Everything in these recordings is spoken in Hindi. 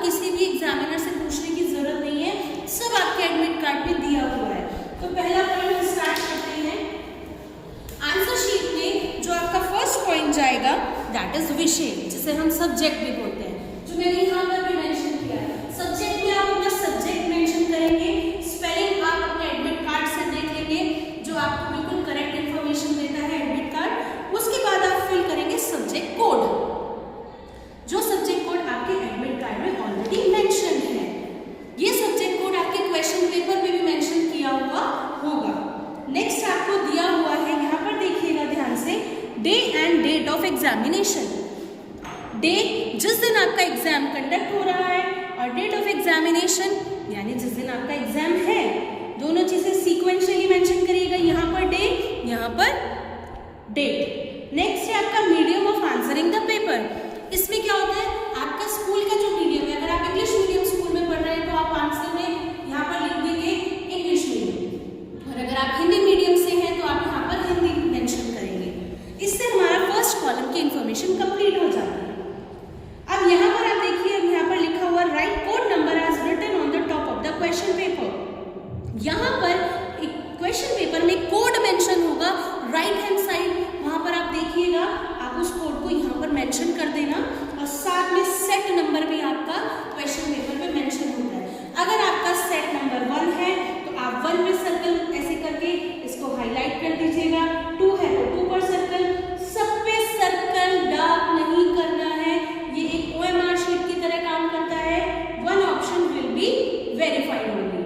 किसी भी एग्जामिनर से पूछने की जरूरत नहीं है, सब आपके एडमिट कार्ड में दिया हुआ है। तो पहला पॉइंट स्टार्ट करते हैं। आंसर शीट में जो आपका फर्स्ट पॉइंट जाएगा दैट इज विषय, जिसे हम सब्जेक्ट भी बोलते हैं, जो मैंने यहाँ पर भी मेंशन किया है। सब्जेक्ट में आप अपना सब्जेक्ट मेंशन करेंगे, स्पेलिंग आप अपने एडमिट कार्ड से देख लेंगे, जो आपको बिल्कुल करेक्ट इन्फॉर्मेशन देता है एडमिट कार्ड। उसके बाद आप फिल करेंगे सब्जेक्ट कोड, जो सब्जेक्ट कोड आपके एडमिट कार्ड में ऑलरेडी मेंशन है। ये सब्जेक्ट कोड आपके क्वेश्चन पेपर में भी मेंशन किया हुआ होगा। नेक्स्ट आपको दिया हुआ है, यहाँ पर देखिएगा ध्यान से, day and date of examination. Day जिस दिन आपका एग्जाम कंडक्ट हो रहा है, और डेट ऑफ एग्जामिनेशन यानी जिस दिन आपका एग्जाम है। दोनों चीजें सीक्वेंशियली मेंशन करिएगा, यहाँ पर डे, यहाँ पर डेट। नेक्स्ट है आपका medium of answering the paper. इसमें क्या होता है, आपका स्कूल का जो मीडियम है, अगर आप इंग्लिश मीडियम स्कूल में पढ़ रहे हैं तो आप आंसर में यहाँ पर लिख देंगे इंग्लिश मीडियम, और अगर आप हिंदी मीडियम से हैं तो आप यहाँ पर हिंदी मेंशन करेंगे। इससे हमारा फर्स्ट कॉलम की इंफॉर्मेशन कंप्लीट हो जाती है। अब यहाँ पर आप देखिए, अब यहाँ पर लिखा हुआ right code number as written on the top of the question paper. यहाँ पर एक क्वेश्चन पेपर में कोड मेंशन होगा राइट हैंड साइड, वहां पर आप देखिएगा, आप उस कोड को यहाँ पर मेंशन कर देना, और साथ में सेट नंबर भी आपका क्वेश्चन पेपर में मेंशन होता है। अगर आपका सेट नंबर 1 है तो आप 1 में सर्कल ऐसे करके इसको हाईलाइट कर दीजिएगा, 2 है तो 2 पर सर्कल, सब पे सर्कल डार्क नहीं करना है, ये एक OMR शीट की तरह काम करता है। 1 option will be verified only.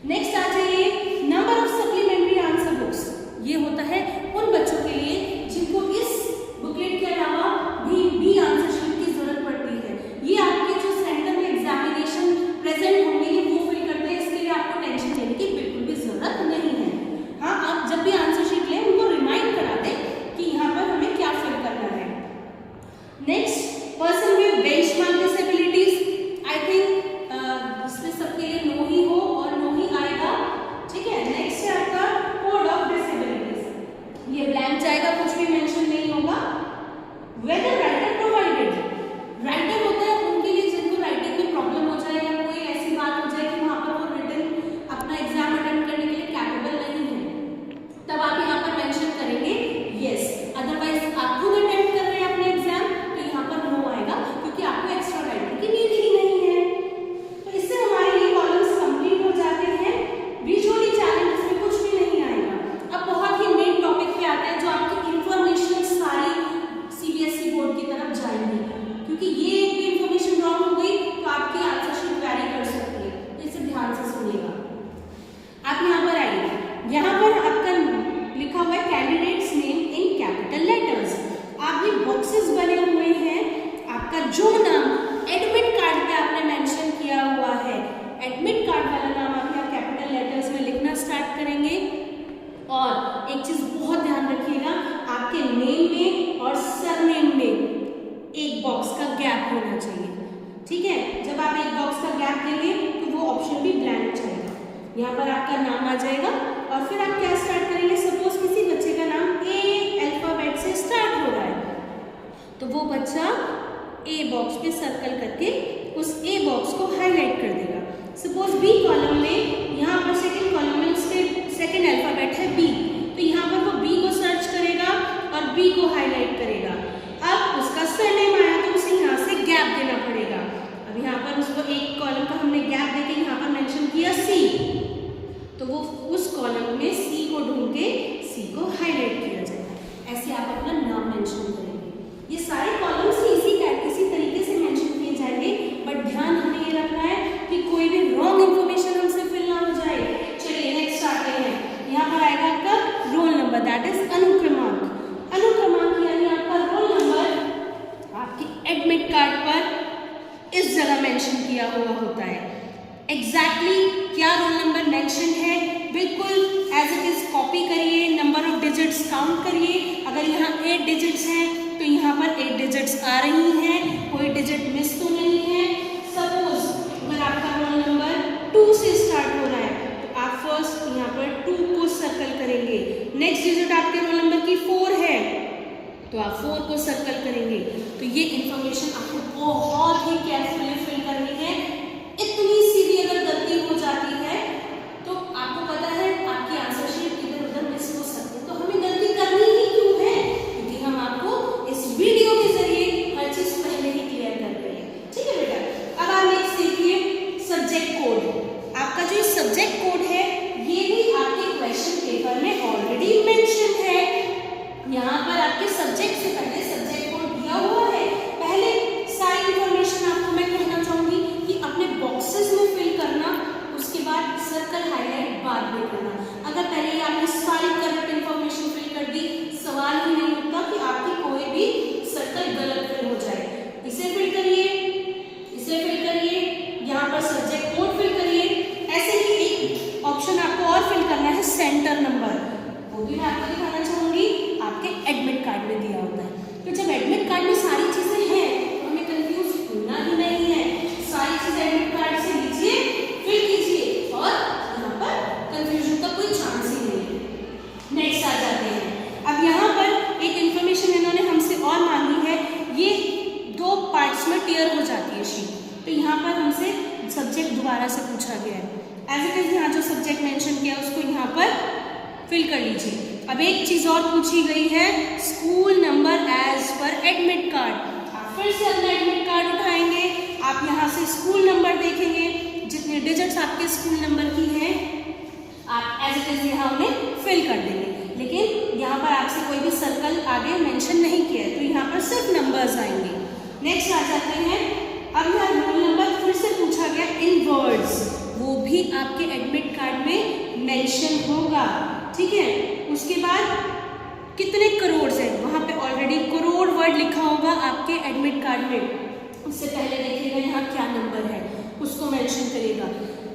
Next आ जाइए, number of supplementary answer books. ये होता है उन बच्चों के लिए जिनको इस बुकलेट के अलावा भी आंसर शीट की जरूरत पड़ती है। ये आपके जो सेंटर में एग्जामिनेशन प्रेजेंट होंगे वो फिल करते हैं, इसके लिए आपको टेंशन लेने की बिल्कुल भी जरूरत नहीं है। हाँ, आप जब भी आंसर शीट लें उनको रिमाइंड करा दें कि यहाँ पर हमें क्या फिल करना है। Next, person with benchmark disabilities. I think इसमें सबके लिए नो ही हो और नो ही आएगा, ठीक है। नेक्स्ट है आपका कोड ऑफ डिसेबिलिटीज, ये ब्लैंक जाएगा, कुछ भी मेंशन नहीं होगा। वेदर राइटर प्रोवाइडेड, राइटर होता है उनके लिए जिनको राइटिंग में प्रॉब्लम हो जाए या कोई ऐसी बात हो जाए कि वहां पर वो रिटन अपना एग्जाम अटेंड करने के लिए कैपेबल नहीं है, तब आप यहाँ पर मेंशन करेंगे यस। अदरवाइज आप खुद अटेंड कर रहे हैं अपने एग्जाम तो यहाँ पर नो आएगा, क्योंकि आपको एक्स्ट्रा राइटर की नीड ही नहीं है। तो इससे हमारे ये कॉलम्स कंप्लीट हो जाते हैं। विजुअली चैलेंज इसमें कुछ भी नहीं आएगा। अब बहुत ही मेन टॉपिक पे आते हैं, जो आपकी इंफॉर्मेशन सारी CBSE बोर्ड की तरफ जाएंगी, क्योंकि ये एक भी इंफॉर्मेशन रॉन्ग हो गई तो आपकी आंसर शीट वैरी कर सकती है। तो इसे ध्यान से सुनिएगा। आप यहाँ पर आइए, यहाँ पर आपका लिखा हुआ है candidates name in capital letters. आप ये बॉक्सेस बने हुए हैं, आपका जो नाम एडमिट कार्ड पे आपने मेंशन किया हुआ है, एडमिट कार्ड वाला नाम आप यहाँ कैपिटल लेटर्स में लिखना स्टार्ट करेंगे। और एक चीज बहुत ध्यान रखिएगा, आपके नेम में और सरनेम में एक बॉक्स का गैप होना चाहिए, ठीक है। जब आप एक बॉक्स का गैप देंगे तो वो ऑप्शन भी ब्लैंक जाएगा, यहाँ पर आपका नाम आ जाएगा। और फिर आप क्या स्टार्ट करेंगे, सपोज किसी बच्चे का नाम A अल्फाबेट से स्टार्ट हो रहा है, तो वो बच्चा A बॉक्स पे सर्कल करके उस A बॉक्स को हाईलाइट कर देगा। सपोज B कॉलम में, यहाँ पर सेकंड कॉलम में उसके सेकंड अल्फाबेट है B, तो यहाँ पर वो B को सर्च करेगा और B को हाईलाइट करेगा। अब उसका सरनेम आया तो उसे यहाँ से गैप देना पड़ेगा। अब यहाँ पर उसको एक कॉलम का हमने गैप देके यहाँ पर मेंशन किया C, तो वो उस कॉलम में C को ढूंढ के C को हाईलाइट किया जाएगा। ऐसे आप अपना नाम मेंशन करेंगे। ये सारे कॉलम्स इसी तरीके से मेंशन किए जाएंगे, बट ध्यान हमें ये रखना है कि कोई भी रॉन्ग इन्फॉर्मेशन हमसे फिल ना हो जाए। चलिए नेक्स्ट आते हैं, यहाँ पर आएगा आपका रोल नंबर, दैट इज अनुक्रमांक। अनुक्रमांक यानी आपका रोल नंबर आपके एडमिट कार्ड पर इस जगह मेंशन किया हुआ होता है। एग्जैक्टली क्या रोल नंबर मेंशन है, बिल्कुल एज इट इज कॉपी करिए, नंबर ऑफ डिजिट्स काउंट करिए। अगर यहाँ 8 डिजिट्स हैं तो यहाँ पर 8 डिजिट्स आ रही हैं, कोई डिजिट मिस तो नहीं है। सपोज अगर आपका रोल नंबर 2 से स्टार्ट हो रहा है तो आप फर्स्ट यहाँ पर 2 को सर्कल करेंगे। नेक्स्ट डिजिट आपके रोल नंबर की 4 है तो आप 4 को सर्कल करेंगे। तो ये इंफॉर्मेशन आपको बहुत ही केयरफुली फिल करना सब्जेक्ट कोड। आपका जो सब्जेक्ट कोड है ये भी आपके क्वेश्चन पेपर में ऑलरेडी मेंशन है। यहाँ पर आपके सब्जेक्ट से पहले सब्जेक्ट कोड दिया हुआ है। पहले सारी इंफॉर्मेशन आपको मैं कहना चाहूंगी कि अपने बॉक्सेस में फिल करना, उसके बाद सर्कल हाईलाइट बाद में करना। अगर पहले ही आपने सारी करेक्ट इंफॉर्मेशन फिल कर दी, सवाल ही नहीं उठता कि आपकी कोई भी सर्कल गलत फिल हो जाए। इसे फिल करिए, इसे फिल करिए, यहाँ पर सब्जेक्ट कोड फिल करिए। ऐसे ही एक ऑप्शन आपको और फिल करना है सेंटर नंबर, वो भी मैं आपको दिखाना चाहूंगी, आपके एडमिट कार्ड में दिया होता है। तो जब एडमिट कार्ड में सारी चीजें हैं तो हमें कंफ्यूज होना ही नहीं है। सारी चीजें एडमिट कार्ड से लीजिए, फिल कीजिए और यहाँ पर कंफ्यूजन का कोई चांस ही नहीं है। नेक्स्ट आ जाते हैं। अब यहाँ पर एक इंफॉर्मेशन इन्होंने हमसे और मांगी है, ये 2 पार्ट्स में टियर हो जाती है शीट। तो यहाँ पर हमसे सब्जेक्ट दोबारा से पूछा गया है। एज इट इज यहाँ जो सब्जेक्ट मेंशन किया उसको यहाँ पर फिल कर लीजिए। अब एक चीज और पूछी गई है, school number as per admit card. आप फिर से अपना एडमिट कार्ड उठाएंगे, आप यहाँ से स्कूल नंबर देखेंगे, जितने डिजिट्स आपके स्कूल नंबर की हैं आप एज इट इज यहाँ उन्हें फिल कर देंगे। लेकिन यहाँ पर आपसे कोई भी सर्कल आगे मेंशन नहीं किया है, तो यहाँ पर सिर्फ नंबर्स आएंगे। नेक्स्ट आ जाते हैं। अब यहाँ रोल नंबर फिर से पूछा गया इन वर्ड्स, वो भी आपके एडमिट कार्ड में मेंशन होगा, ठीक है। उसके बाद कितने करोड़ है, वहाँ पे ऑलरेडी करोड़ वर्ड लिखा होगा आपके एडमिट कार्ड में। उससे पहले देखिएगा यहाँ क्या नंबर है उसको मेंशन करेगा।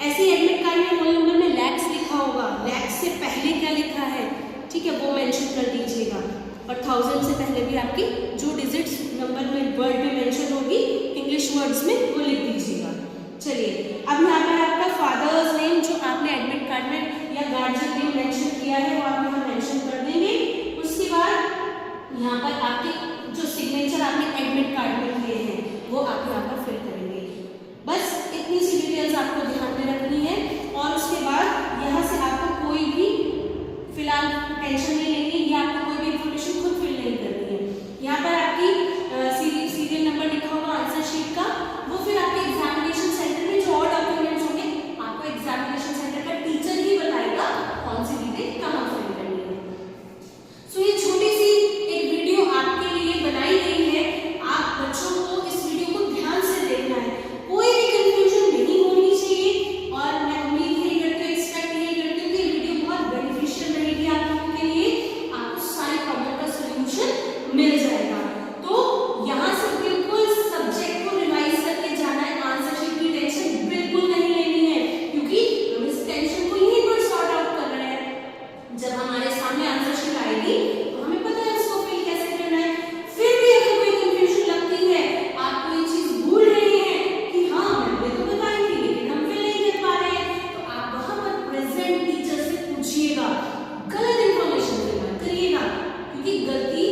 ऐसे ही एडमिट कार्ड में रोल नंबर में लैक्स लिखा होगा, लैक्स से पहले क्या लिखा है, ठीक है, वो मेंशन कर दीजिएगा। और 1000 से पहले भी आपकी जो डिजिट्स नंबर में वर्ड में मेंशन होगी इंग्लिश वर्ड्स में वो लिख दीजिएगा। चलिए अब यहाँ पर आपका फादर्स नेम जो आपने एडमिट कार्ड में या गार्जियन नेम मेंशन किया है वो आप यहाँ मेंशन कर देंगे। उसके बाद यहाँ पर आपके जो सिग्नेचर आपने एडमिट कार्ड में किए हैं वो आप यहाँ पर फिल करेंगे। बस इतनी सी डिटेल्स आपको ध्यान में रखनी है। और उसके बाद यहाँ से आपको कोई भी फिलहाल टेंशन नहीं लेनी है, या आपको कोई भी इंफॉर्मेशन खुद फिल नहीं करनी है। यहाँ पर आपकी सीरियल नंबर लिखा होगा आंसर शीट का, वो फिर आपके एग्जामिनेशन सेंटर में जो और डॉक्यूमेंट्स होंगे आपको एग्जामिनेशन सेंटर का टीचर ही बताएगा कौन सी डिटेल कहाँ फिल करनी है। सो ये छोटी सी एक वीडियो आपके लिए बनाई गई है। आप बच्चों को इस वीडियो को ध्यान से देखना है, कोई भी कंफ्यूजन नहीं होनी चाहिए। और मैं उम्मीद यही करती हूँ, एक्सपेक्ट यही करती हूँ कि वीडियो बहुत बेनिफिशियल रहेगी आप लोगों के लिए, आपको सारे प्रॉब्लम का सोल्यूशन मिल जाएगा। तो यहाँ से बिल्कुल सब्जेक्ट को रिवाइज करके जाना है, आंसर शीट की टेंशन बिल्कुल नहीं लेनी है, क्योंकि हम इस टेंशन को यहीं पर सॉर्ट आउट कर रहे हैं। जब हमारे सामने आंसर शीट आएगी तो हमें पता है उसको फिल कैसे करना है। फिर भी अगर कोई कंफ्यूजन लगती है, आप कोई चीज भूल रहे हैं कि हाँ मैंने तो बताई थी लेकिन हम फिल नहीं कर पा रहे हैं, तो आप वहां पर प्रेजेंट टीचर से पूछिएगा, गलत इंफॉर्मेशन मत करिएगा, क्योंकि गलती